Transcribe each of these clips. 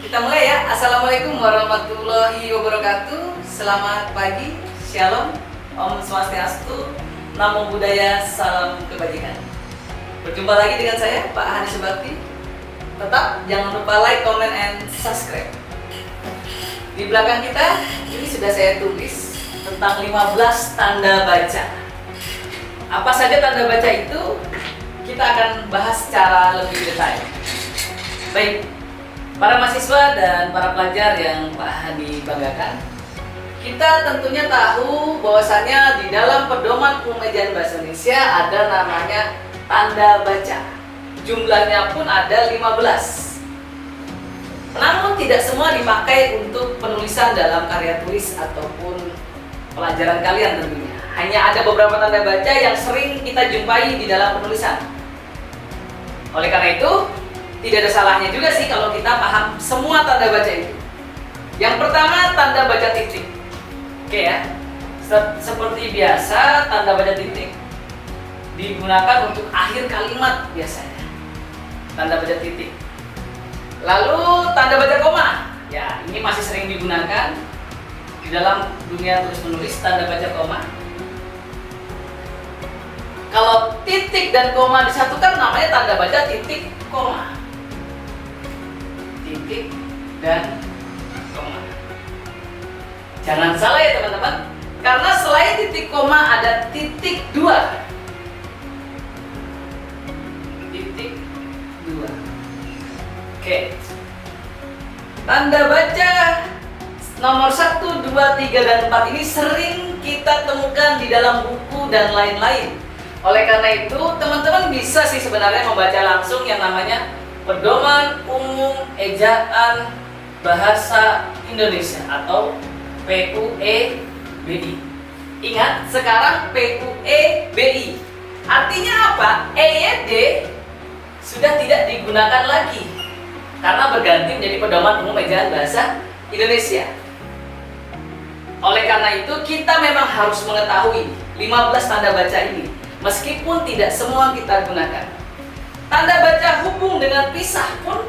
Kita mulai ya. Assalamualaikum warahmatullahi wabarakatuh. Selamat pagi, Shalom, Om Swastiastu, Namo Buddhaya, Salam Kebajikan. Berjumpa lagi dengan saya, Pak Hani Subakti. Tetap jangan lupa like, comment, and subscribe. Di belakang kita, ini sudah saya tulis tentang 15 tanda baca. Apa saja tanda baca itu? Kita akan bahas secara lebih detail. Baik, para mahasiswa dan para pelajar yang Pak Hani banggakan, kita tentunya tahu bahwasannya di dalam Pedoman Pemejaan Bahasa Indonesia ada namanya tanda baca. Jumlahnya pun ada 15. Namun tidak semua dipakai untuk penulisan dalam karya tulis ataupun pelajaran kalian tentunya. Hanya ada beberapa tanda baca yang sering kita jumpai di dalam penulisan. Oleh karena itu, tidak ada salahnya juga sih kalau kita paham semua tanda baca itu. Yang pertama, tanda baca titik. Oke ya, seperti biasa tanda baca titik digunakan untuk akhir kalimat biasanya. Tanda baca titik. Lalu tanda baca koma. Ya, ini masih sering digunakan di dalam dunia tulis menulis, tanda baca koma. Kalau titik dan koma disatukan namanya tanda baca titik koma. Titik dan koma. Jangan salah ya teman-teman, karena selain titik koma ada titik dua. Titik dua. Oke. Tanda baca nomor 1, 2, 3, dan 4 ini sering kita temukan di dalam buku dan lain-lain. Oleh karena itu, teman-teman bisa sih sebenarnya membaca langsung yang namanya Pedoman Umum Ejaan Bahasa Indonesia atau PUEBI. Ingat, sekarang PUEBI. Artinya apa? EYD sudah tidak digunakan lagi karena berganti menjadi Pedoman Umum Ejaan Bahasa Indonesia. Oleh karena itu, kita memang harus mengetahui 15 tanda baca ini, meskipun tidak semua kita gunakan. Tanda baca hubung dengan pisah pun,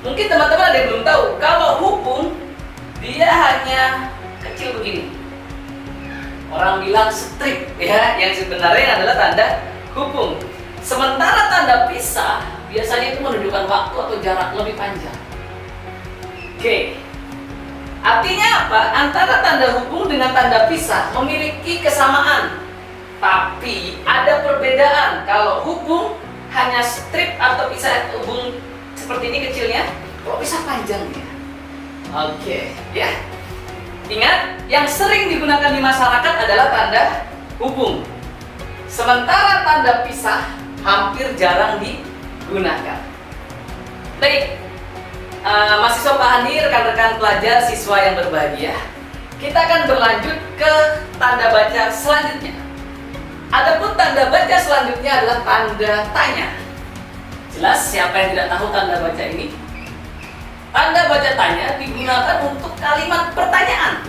mungkin teman-teman ada yang belum tahu, kalau hubung dia hanya kecil begini. Orang bilang strip ya, yang sebenarnya adalah tanda hubung. Sementara tanda pisah biasanya itu menunjukkan waktu atau jarak lebih panjang. Oke. Artinya apa? Antara tanda hubung dengan tanda pisah memiliki kesamaan, tapi ada perbedaan. Kalau hubung hanya strip atau pisah hubung seperti ini kecilnya, kalau pisah panjangnya. Oke, ya. Ingat, yang sering digunakan di masyarakat adalah tanda hubung. Sementara tanda pisah hampir jarang digunakan. Baik, mahasiswa Pak Hani, rekan-rekan pelajar, siswa yang berbahagia, kita akan berlanjut ke tanda baca selanjutnya. Adapun tanda baca selanjutnya adalah tanda tanya. Jelas siapa yang tidak tahu tanda baca ini? Tanda baca tanya digunakan untuk kalimat pertanyaan.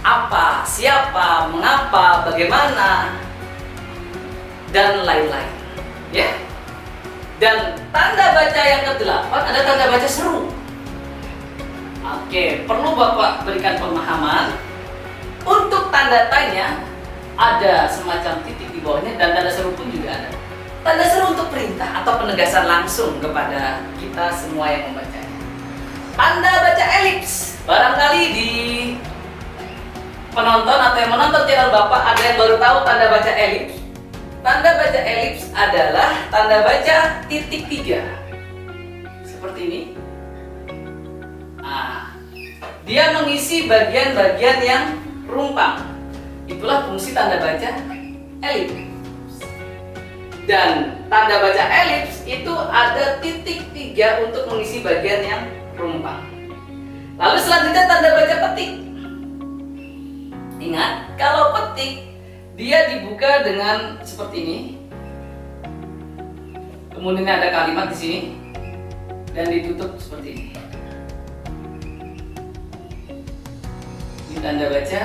Apa, siapa, mengapa, bagaimana, dan lain-lain. Ya. Dan tanda baca yang ke-8 ada tanda baca seru. Oke, perlu Bapak berikan pemahaman. Untuk tanda tanya ada semacam titik di bawahnya dan tanda seru pun juga ada. Tanda seru untuk perintah atau penegasan langsung kepada kita semua yang membacanya. Tanda baca elips. Barangkali di penonton atau yang menonton channel Bapak ada yang baru tahu tanda baca elips. Tanda baca elips adalah tanda baca titik 3. Seperti ini. Dia mengisi bagian-bagian yang rumpang. Itulah fungsi tanda baca elips. Dan tanda baca elips itu ada titik 3 untuk mengisi bagian yang rumpang. Lalu selanjutnya tanda baca petik. Ingat, kalau petik dia dibuka dengan seperti ini. Kemudian ada kalimat di sini dan ditutup seperti ini. Ini tanda baca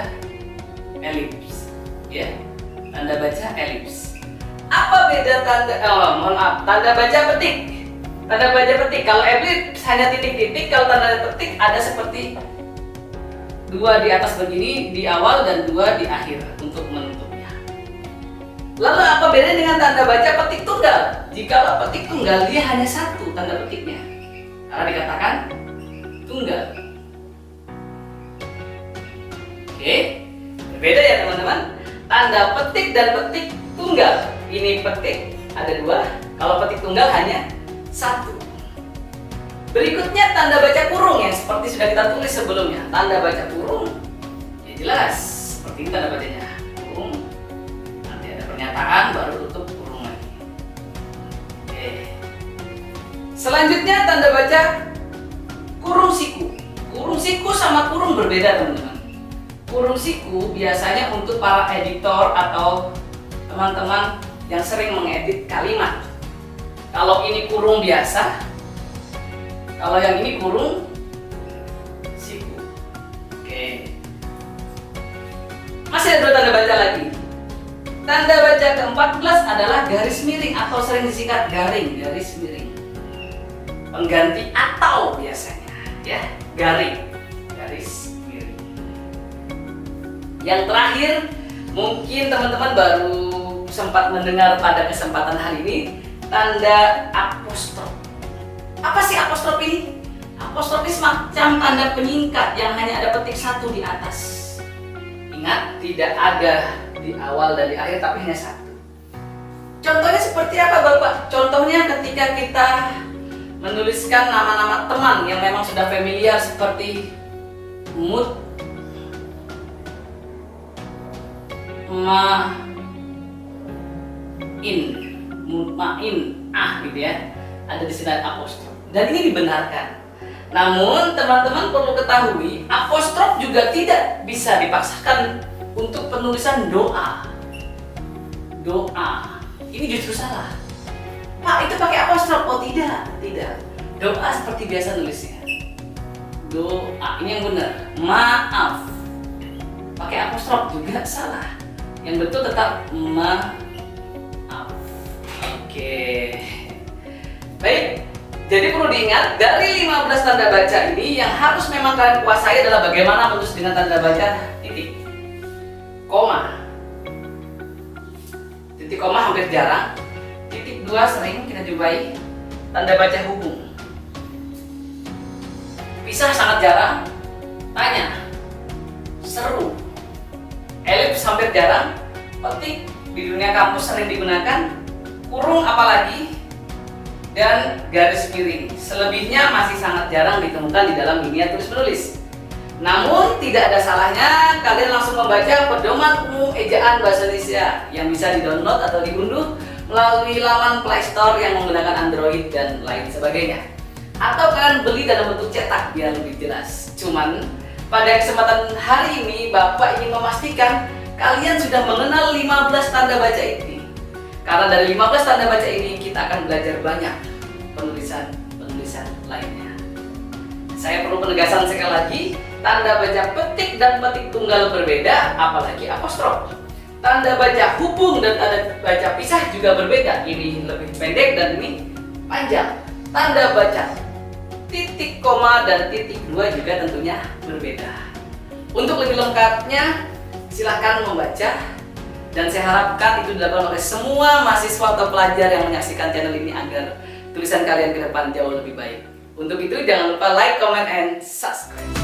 elips, ya, tanda baca elips. Apa beda tanda? Tanda baca petik. Tanda baca petik. Kalau Ebli hanya titik-titik, kalau tanda petik ada seperti 2 di atas begini di awal dan 2 di akhir untuk menutupnya. Lalu apa bedanya dengan tanda baca petik tunggal? Jikalau petik tunggal dia hanya 1 tanda petiknya, karena dikatakan tunggal. Oke, berbeda ya teman-teman. Tanda petik dan petik tunggal. Ini petik ada 2, kalau petik tunggal hanya 1. Berikutnya tanda baca kurung yang seperti sudah kita tulis sebelumnya. Tanda baca kurung, ya jelas seperti ini tanda bacanya. Kurung, nanti ada pernyataan baru tutup kurung lagi. Oke. Selanjutnya tanda baca kurung siku. Kurung siku sama kurung berbeda teman-teman. Kurung siku biasanya untuk para editor atau teman-teman yang sering mengedit kalimat. Kalau ini kurung biasa, kalau yang ini kurung siku. Oke. Masih ada 2 tanda baca lagi. Tanda baca ke-14 adalah garis miring atau sering disingkat garing, garis miring. Pengganti atau biasanya, ya, garing, garis miring. Yang terakhir, mungkin teman-teman baru sempat mendengar pada kesempatan hari ini, tanda apostrof. Apa sih apostrof ini? Apostrof ini semacam tanda penyingkat yang hanya ada petik 1 di atas. Ingat, tidak ada di awal dan di akhir, tapi hanya 1. Contohnya seperti apa Bapak? Contohnya ketika kita menuliskan nama-nama teman yang memang sudah familiar seperti Mut, Mutmain, gitu ya. Ada di sini apostrof. Dan ini dibenarkan. Namun teman-teman perlu ketahui, apostrof juga tidak bisa dipaksakan untuk penulisan doa. Doa. Ini justru salah. Pak, itu pakai apostrof? Oh tidak, tidak. Doa seperti biasa nulisnya. Doa, ini yang benar. Maaf. Pakai apostrof juga salah. Yang betul tetap maaf. Oke. Baik. Jadi perlu diingat, dari 15 tanda baca ini yang harus memang kalian kuasai adalah bagaimana menulis dengan tanda baca titik, koma. Titik koma hampir jarang. Titik 2 sering kita jumpai. Tanda baca hubung. Pisah sangat jarang. Tanya. Seru. Elips hampir jarang. Petik di dunia kampus sering digunakan. Kurung apalagi. Dan garis miring. Selebihnya masih sangat jarang ditemukan di dalam dunia tulis menulis. Namun tidak ada salahnya kalian langsung membaca Pedoman Umum Ejaan Bahasa Indonesia yang bisa di-download atau diunduh melalui laman Play Store yang menggunakan Android dan lain sebagainya. Atau kalian beli dalam bentuk cetak biar lebih jelas. Cuman pada kesempatan hari ini Bapak ingin memastikan kalian sudah mengenal 15 tanda baca ini. Karena dari 15 tanda baca ini kita akan belajar banyak penulisan lainnya. Saya perlu penegasan sekali lagi, tanda baca petik dan petik tunggal berbeda, apalagi apostrof. Tanda baca hubung dan tanda baca pisah juga berbeda. Ini lebih pendek dan ini panjang. Tanda baca titik, koma, dan titik 2 juga tentunya berbeda. Untuk lebih lengkapnya, silahkan membaca. Dan saya harapkan itu dilakukan oleh semua mahasiswa atau pelajar yang menyaksikan channel ini agar tulisan kalian ke depan jauh lebih baik. Untuk itu jangan lupa like, comment, and subscribe.